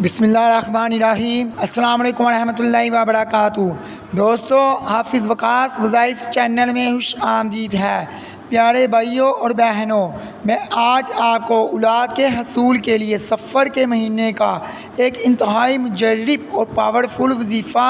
بسم اللہ الرحمن الرحیم۔ السلام علیکم ورحمۃ اللہ وبرکاتہ۔ دوستو، حافظ وقاص وظائف چینل میں خوش آمدید ہے۔ پیارے بھائیوں اور بہنوں، میں آج آپ کو اولاد کے حصول کے لیے سفر کے مہینے کا ایک انتہائی مجرب اور پاورفل وظیفہ،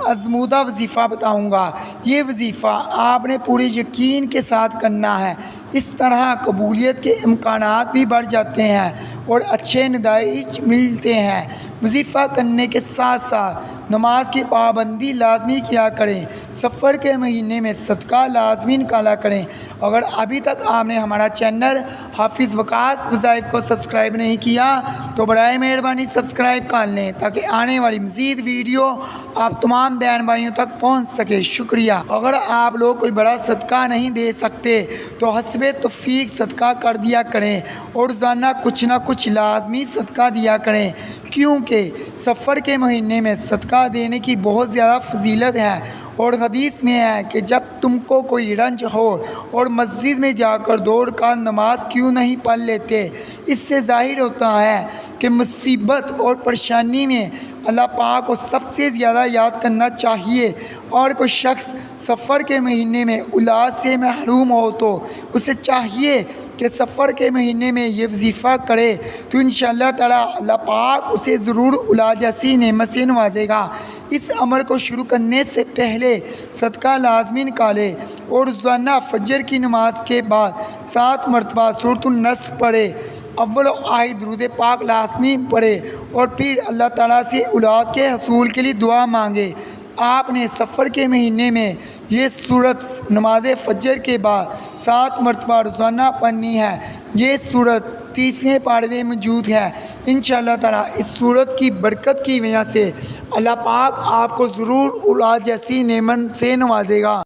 آزمودہ وظیفہ بتاؤں گا۔ یہ وظیفہ آپ نے پورے یقین کے ساتھ کرنا ہے۔ اس طرح قبولیت کے امکانات بھی بڑھ جاتے ہیں اور اچھے نتائج ملتے ہیں۔ وظیفہ کرنے کے ساتھ ساتھ نماز کی پابندی لازمی کیا کریں۔ سفر کے مہینے میں صدقہ لازمی نکالا کریں۔ اگر ابھی تک آپ نے ہمارا چینل حافظ وقاص وظائف کو سبسکرائب نہیں کیا تو برائے مہربانی سبسکرائب کر لیں تاکہ آنے والی مزید ویڈیو آپ تمام بہن بھائیوں تک پہنچ سکے۔ شکریہ۔ اگر آپ لوگ کوئی بڑا صدقہ نہیں دے سکتے تو حسب توفیق صدقہ کر دیا کریں اور روزانہ کچھ نہ کچھ لازمی صدقہ دیا کریں، کیونکہ سفر کے مہینے میں صدقہ دینے کی بہت زیادہ فضیلت ہے۔ اور حدیث میں ہے کہ جب تم کو کوئی رنج ہو اور مسجد میں جا کر دوڑ کر نماز کیوں نہیں پڑھ لیتے، اس سے ظاہر ہوتا ہے کہ مصیبت اور پریشانی میں اللہ پاک کو سب سے زیادہ یاد کرنا چاہیے۔ اور کوئی شخص سفر کے مہینے میں اولاد سے محروم ہو تو اسے چاہیے کہ سفر کے مہینے میں یہ وظیفہ کرے تو انشاءاللہ تعالی اللہ پاک اسے ضرور اولاد جیسی نعمت سے نوازے گا۔ اس عمل کو شروع کرنے سے پہلے صدقہ لازمی نکالے اور روزانہ فجر کی نماز کے بعد 7 مرتبہ سورۃ النصر پڑھے۔ اول و آخر درود پاک لازمی پڑھے اور پھر اللہ تعالیٰ سے اولاد کے حصول کے لیے دعا مانگے۔ آپ نے سفر کے مہینے میں یہ سورت نماز فجر کے بعد 7 مرتبہ روزانہ پڑھنی ہے۔ یہ سورت 30ویں پارے میں موجود ہے۔ انشاءاللہ تعالیٰ اس سورت کی برکت کی وجہ سے اللہ پاک آپ کو ضرور اولاد جیسی نعمت سے نوازے گا۔